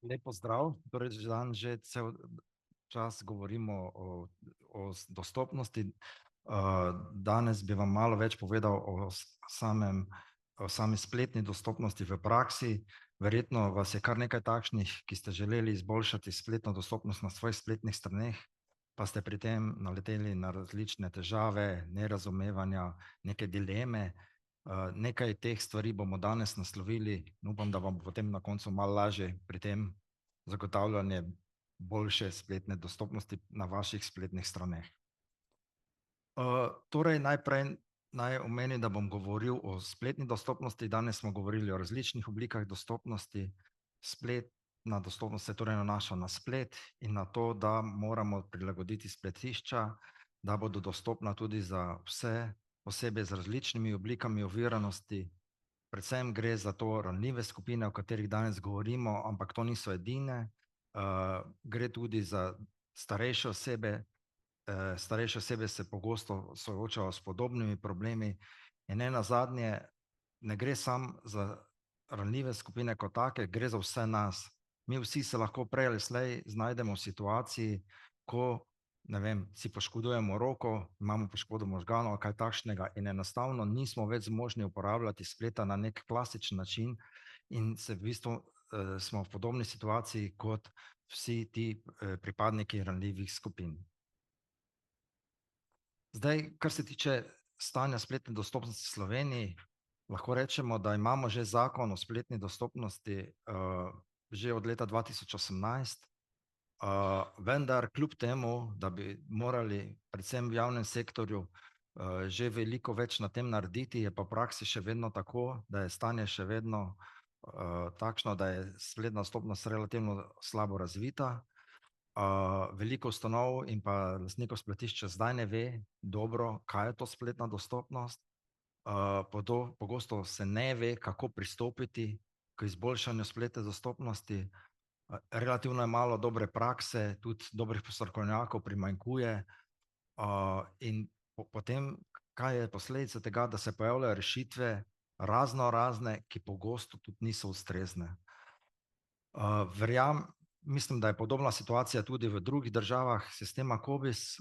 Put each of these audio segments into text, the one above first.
Lep pozdrav, torej že cel čas govorimo o dostopnosti. Danes bi vam malo več povedal o sami spletni dostopnosti v praksi. Verjetno vas je kar nekaj takšnih, ki ste želeli izboljšati spletno dostopnost na svojih spletnih straneh, pa ste pri tem naleteli na različne težave, nerazumevanja, neke dileme. Nekaj teh stvari bomo danes naslovili in upam, da vam bo potem na koncu malo lažje pri tem zagotavljanje boljše spletne dostopnosti na vaših spletnih straneh. Torej najprej naj omenim, da bom govoril o spletni dostopnosti. Danes smo govorili o različnih oblikah dostopnosti. Spletna dostopnost se torej nanaša na splet in na to, da moramo prilagoditi spletišča, da bodo dostopna tudi za vse osebe z različnimi oblikami oviranosti. Predvsem gre za to ranljive skupine, o katerih danes govorimo, ampak to niso edine. Gre tudi za starejše osebe. Starejše osebe se pogosto soočajo s podobnimi problemi in nenazadnje ne gre samo za ranljive skupine kot take, gre za vse nas. Mi vsi se lahko prej ali slej znajdemo v situaciji, ko si poškodujemo roko, imamo poškodbo možganov ali kaj takšnega in enostavno nismo več zmožni uporabljati spleta na nek klasičen način in se v bistvu smo v podobni situaciji kot vsi ti pripadniki ranljivih skupin. Zdaj, kar se tiče stanja spletne dostopnosti v Sloveniji, lahko rečemo, da imamo že zakon o spletni dostopnosti že od leta 2018, vendar kljub temu, da bi morali predvsem v javnem sektorju že veliko več na tem narediti, je pa v praksi še vedno tako, da je stanje še vedno takšno, da je spletna dostopnost relativno slabo razvita. Veliko ustanov in pa lastnikov spletišča zdaj ne ve dobro, kaj je to spletna dostopnost. Pogosto se ne ve, kako pristopiti k izboljšanju spletne dostopnosti. Relativno je malo dobre prakse, tudi dobrih strokovnjakov primanjkuje. In potem, kaj je posledica tega, da se pojavljajo rešitve razne, ki pogosto tudi niso ustrezne. Mislim, da je podobna situacija tudi v drugih državah sistema COBISS.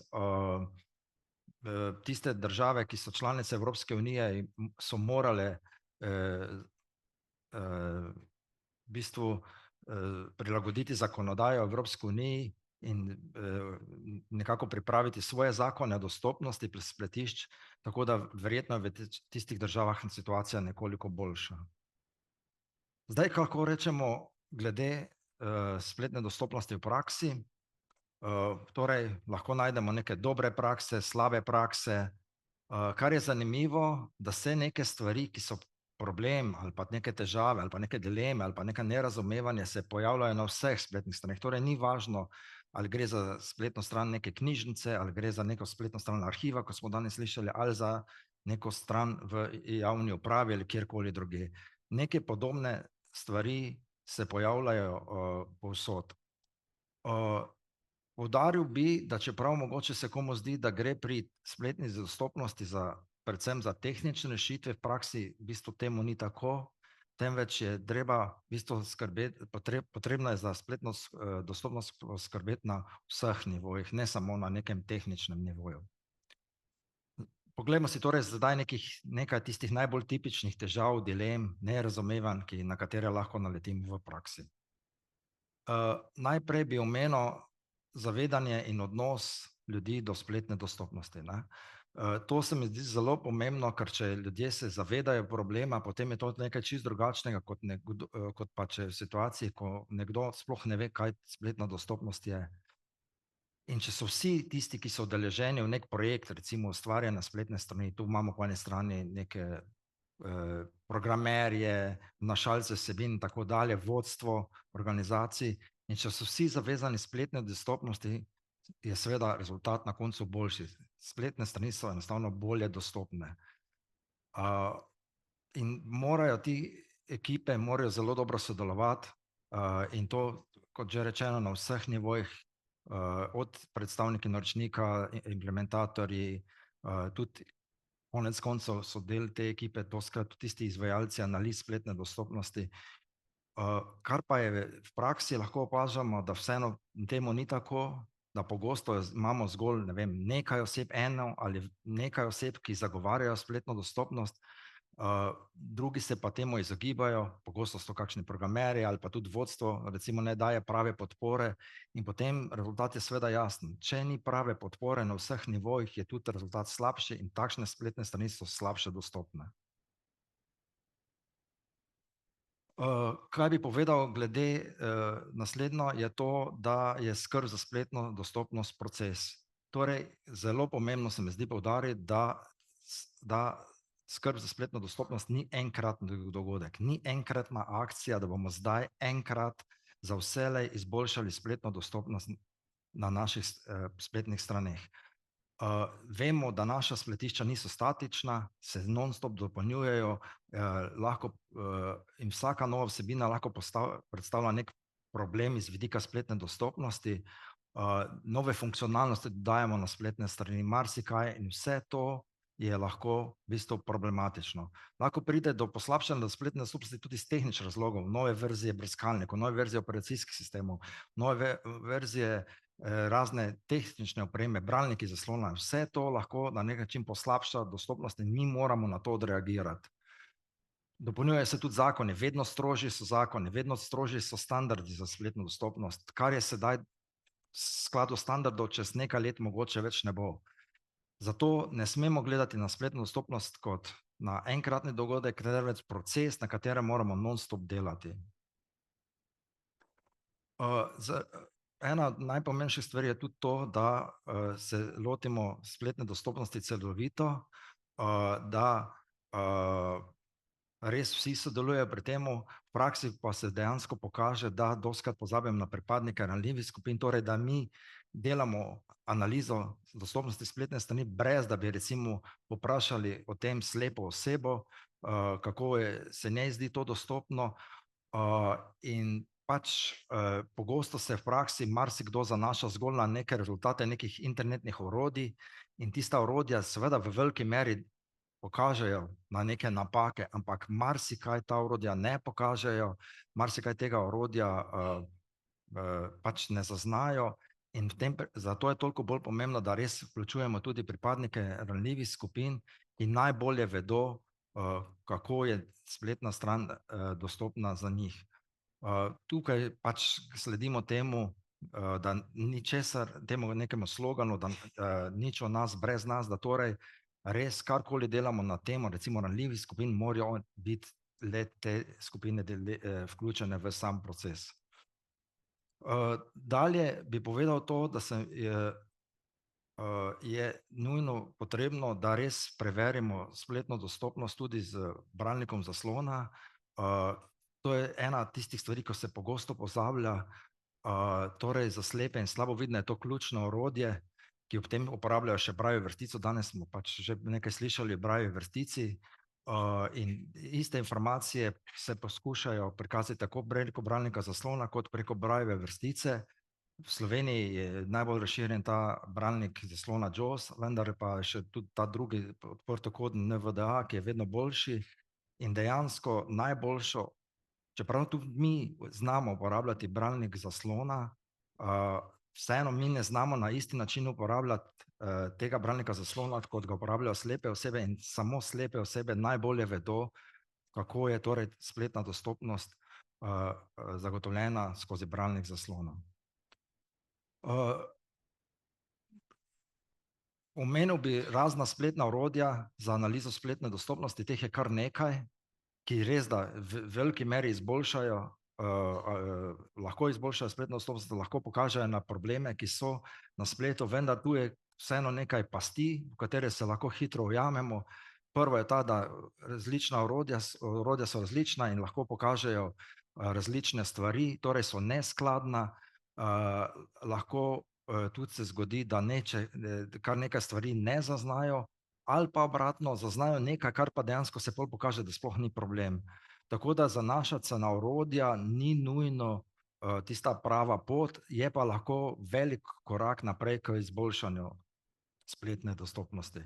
Tiste države, ki so članice Evropske unije, so morale v bistvu prilagoditi zakonodajo Evropske unije in nekako pripraviti svoje zakone o dostopnosti spletišč, tako da verjetno je v tistih državah situacija nekoliko boljša. Zdaj, kako rečemo glede spletne dostopnosti v praksi, torej lahko najdemo neke dobre prakse, slabe prakse. Kar je zanimivo, da se neke stvari, ki so problem ali pa neke težave ali pa neke dileme ali pa neka nerazumevanja se pojavljajo na vseh spletnih straneh. Torej ni važno, ali gre za spletno stran neke knjižnice, ali gre za neko spletno stran arhiva, kot smo danes slišali, ali za neko stran v javni upravi ali kjerkoli drugje. Neke podobne stvari se pojavljajo povsod. Poudaril bi, da čeprav mogoče se komu zdi, da gre pri spletni dostopnosti predvsem za tehnične rešitve, v praksi v bistvu temu ni tako, temveč je treba v bistvu potrebno je za spletno dostopnost skrbeti na vseh nivojih, ne samo na nekem tehničnem nivoju. Poglejmo si torej zdaj nekaj tistih najbolj tipičnih težav, dilem, nerazumevanj, na katere lahko naletimo v praksi. Najprej bi omenil zavedanje in odnos ljudi do spletne dostopnosti. To se mi zdi zelo pomembno, ker če ljudje se zavedajo problema, potem je to nekaj čisto drugačnega, kot pa če v situaciji, ko nekdo sploh ne ve, kaj spletna dostopnost je. In če so vsi tisti, ki so udeleženi v nek projekt, recimo ustvarjanja spletne strani, tu imamo po eni strani neke programerje, vnašalce vsebin in tako dalje, vodstvo organizacij, in če so vsi zavezani spletne dostopnosti, je seveda rezultat na koncu boljši. Spletne strani so enostavno bolje dostopne. In te ekipe morajo zelo dobro sodelovati in to, kot že rečeno, na vseh nivojih, od predstavniki naročnika, implementatorji, tudi konec koncev so del te ekipe, doskrat tisti izvajalci analiz spletne dostopnosti. Kar pa je v praksi lahko opažamo, da vseeno temu ni tako, da pogosto imamo zgolj, ne vem, nekaj oseb, eno ali nekaj oseb, ki zagovarjajo spletno dostopnost, drugi se pa temu izogibajo, pogosto so kakšni programerji ali pa tudi vodstvo, recimo ne daje prave podpore in potem rezultat je seveda jasen. Če ni prave podpore na vseh nivojih, je tudi rezultat slabši in takšne spletne strani so slabše dostopne. Kaj bi povedal glede naslednjo, je to, da je skrb za spletno dostopnost proces. Torej, zelo pomembno se mi zdi poudariti, da skrb za spletno dostopnost ni enkratni dogodek, ni enkratna akcija, da bomo zdaj enkrat za vselej izboljšali spletno dostopnost na naših spletnih straneh. Vemo, da naša spletišča niso statična, se non-stop dopolnjujejo, lahko in vsaka nova vsebina lahko predstavlja nek problem iz vidika spletne dostopnosti, nove funkcionalnosti dodajamo na spletne strani, marsikaj in vse to je lahko v bistvu problematično. Lahko pride do poslabšanja spletne dostopnosti tudi iz tehničnih razlogov, nove verzije brskalnikov, nove verzije operacijskih sistemov, nove verzije razne tehnične opreme, bralniki zaslona, vse to lahko na nek način poslabša dostopnost in mi moramo na to odreagirati. Dopolnjujejo se tudi zakoni, vedno strožji so zakoni, vedno strožji so standardi za spletno dostopnost, kar je sedaj v skladu standardov, čez nekaj let mogoče več ne bo. Zato ne smemo gledati na spletno dostopnost kot na enkratni dogodek, temveč proces, na katerem moramo non-stop delati. Ena od najpomembnejših stvari je tudi to, da se lotimo spletne dostopnosti celovito, da res vsi sodelujejo pri tem, v praksi pa se dejansko pokaže, da dostikrat pozabimo na pripadnike ranljivih skupin, torej da mi delamo analizo dostopnosti spletne strani, brez da bi recimo povprašali o tem slepo osebo, kako se njej zdi to dostopno, in pač pogosto se v praksi marsikdo zanaša zgolj na neke rezultate nekih internetnih orodij in tista orodja seveda v veliki meri pokažejo na neke napake, ampak marsikaj ta orodja ne pokažejo, marsikaj tega orodja pač ne zaznajo in zato je toliko bolj pomembno, da res vključujemo tudi pripadnike ranljivih skupin, ki najbolje vedo, kako je spletna stran dostopna za njih. Tukaj pač sledimo temu, da ničesar, temu nekemu sloganu, da nič o nas brez nas, da torej res karkoli delamo na temo, recimo ranljivih skupin, morajo biti le te skupine vključene v sam proces. Dalje bi povedal to, da je nujno potrebno, da res preverimo spletno dostopnost tudi z bralnikom zaslona. To je ena tistih stvari, ko se pogosto pozablja, torej za slepe in slabovidne je to ključno orodje, ki ob tem uporabljajo še Braillejevo vrstico, danes smo pač že nekaj slišali o Braillejevi vrstici, in iste informacije se poskušajo prikazati tako preko bralnika zaslona kot preko Braillejeve vrstice. V Sloveniji je najbolj razširjen ta bralnik zaslona JAWS, vendar pa še tudi ta drugi odprtokodni NVDA, ki je vedno boljši in dejansko najboljšo, čeprav tudi mi znamo uporabljati bralnik zaslona, vseeno mi ne znamo na isti način uporabljati tega bralnika zaslona, kot ga uporabljajo slepe osebe in samo slepe osebe najbolje vedo, kako je torej spletna dostopnost zagotovljena skozi bralnik zaslona. Omenil bi razna spletna orodja za analizo spletne dostopnosti, teh je kar nekaj, ki res da v veliki meri izboljšajo, lahko izboljšajo spletno dostopnost, lahko pokažejo na probleme, ki so na spletu, vendar tu je vseeno nekaj pasti, v katere se lahko hitro ujamemo. Prvo je ta, da različna orodja so različna in lahko pokažejo različne stvari, torej so neskladna, lahko tudi se zgodi, da kar nekaj stvari ne zaznajo, ali pa obratno, zaznajo nekaj, kar pa dejansko se pol pokaže, da sploh ni problem. Tako da zanašati se na orodja ni nujno tista prava pot, je pa lahko velik korak naprej k izboljšanju spletne dostopnosti.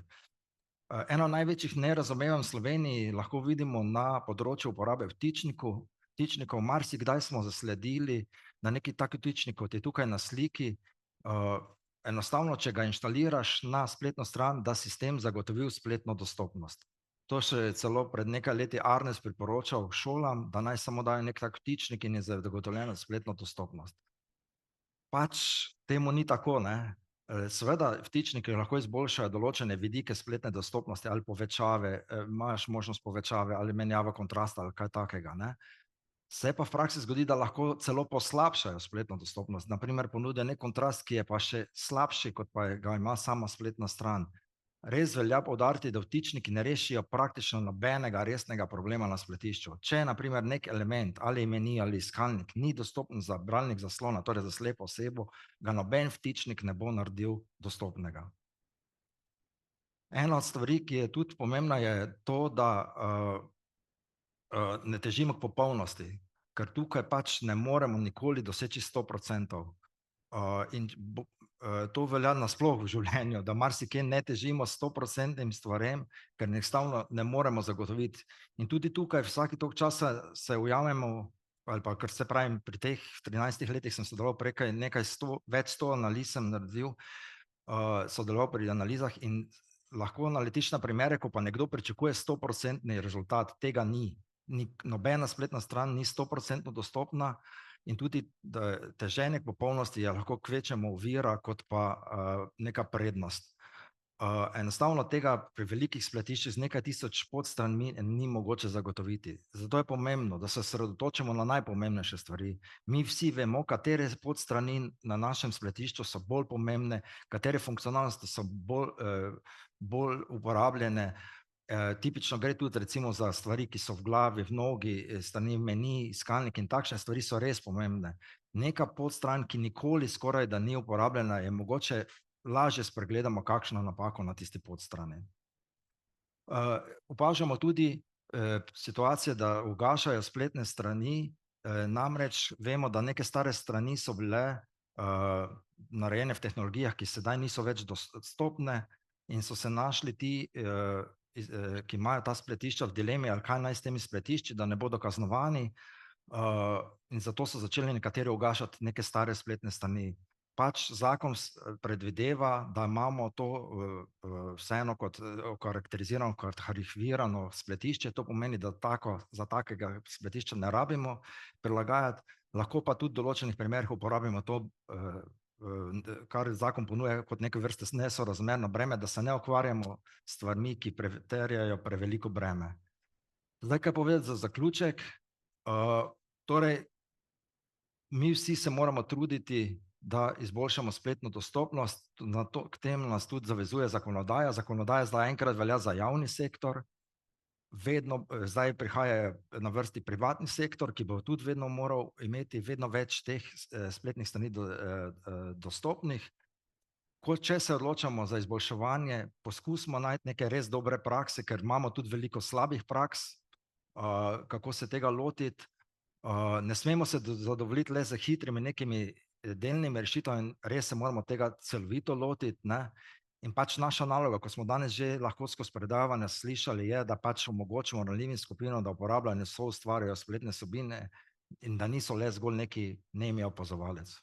Eno največjih nerazumevanj v Sloveniji lahko vidimo na področju uporabe vtičnikov. vtičnikov, marsikdaj smo zasledili, da neki taki vtičnik, kot je tukaj na sliki, enostavno, če ga inštaliraš na spletno stran, da sistem zagotovil spletno dostopnost. To še je celo pred nekaj leti Arnes priporočal šolam, da naj samo dajo nek tak vtičnik in je zagotovljena spletna dostopnost. Pač temu ni tako, ne. Seveda vtičniki lahko izboljšajo določene vidike spletne dostopnosti ali povečave, imaš možnost povečave ali menjave kontrasta ali kaj takega, ne. Se pa v praksi zgodi, da lahko celo poslabšajo spletno dostopnost, na primer ponudijo neki kontrast, ki je pa še slabši, kot pa ga ima sama spletna stran. Res velja poudariti, da vtičniki ne rešijo praktično nobenega resnega problema na spletišču. Če na primer neki element ali meni ali iskalnik ni dostopen za bralnik zaslona, torej za slepo osebo, ga noben vtičnik ne bo naredil dostopnega. Ena od stvari, ki je tudi pomembna, je to, da ne težimo k popolnosti, ker tukaj pač ne moremo nikoli doseči 100%. In to velja nasploh v življenju, da marsikje ne težimo 100% stvarem, ker enostavno ne moremo zagotoviti. In tudi tukaj vsaki toliko časa se ujamemo, ali pa kar se pravim, pri teh 13 letih sem sodeloval več 100 analiz sem naredil, sodeloval pri analizah in lahko naletiš na primere, ko pa nekdo pričakuje 100% rezultat, tega ni. Nobena spletna stran ni 100% dostopna in tudi teženje k popolnosti je lahko kvečjemu ovira kot pa neka prednost. Enostavno tega pri velikih spletiščih z nekaj tisoč podstranmi ni mogoče zagotoviti. Zato je pomembno, da se osredotočimo na najpomembnejše stvari. Mi vsi vemo, katere podstrani na našem spletišču so bolj pomembne, katere funkcionalnosti so bolj uporabljene. Tipično gre tudi recimo za stvari, ki so v glavi, v nogi, strani meni, iskalnik in takšne stvari so res pomembne. Neka podstran, ki nikoli skoraj da ni uporabljena, je mogoče lažje spregledamo kakšno napako na tisti podstrani. Opažamo tudi situacije, da ugašajo spletne strani, namreč vemo, da neke stare strani so bile narejene v tehnologijah, ki sedaj niso več dostopne in so se našli ti, ki imajo ta spletišča v dilemi, ali kaj naj s temi spletišči, da ne bodo kaznovani, in zato so začeli nekateri ugašati neke stare spletne strani. Pač zakon predvideva, da imamo to vseeno kot okarakterizirano kot arhivirano spletišče, to pomeni, da za takega spletišča ne rabimo prilagajati, lahko pa tudi v določenih primerih uporabimo to, kar zakon ponuja kot neke vrste nesorazmerno breme, da se ne ukvarjamo s stvarmi, ki terjajo preveliko breme. Zdaj, kaj povedati za zaključek? Torej, mi vsi se moramo truditi, da izboljšamo spletno dostopnost, k temu nas tudi zavezuje zakonodaja. Zakonodaja zaenkrat velja za javni sektor, zdaj prihaja na vrsti privatni sektor, ki bo tudi vedno moral imeti vedno več teh spletnih strani dostopnih. Če se odločamo za izboljševanje, poskusimo najti neke res dobre prakse, ker imamo tudi veliko slabih praks, kako se tega lotiti. Ne smemo se zadovoljiti le s hitrimi nekimi delnimi rešitvami, res se moramo tega celovito lotiti, ne. In pač naša naloga, ko smo danes že lahko skozi predavanja slišali, je, da pač omogočimo ranljivim skupinam, da uporabljajo in soustvarjajo spletne vsebine in da niso le zgolj neki nemi opazovalec.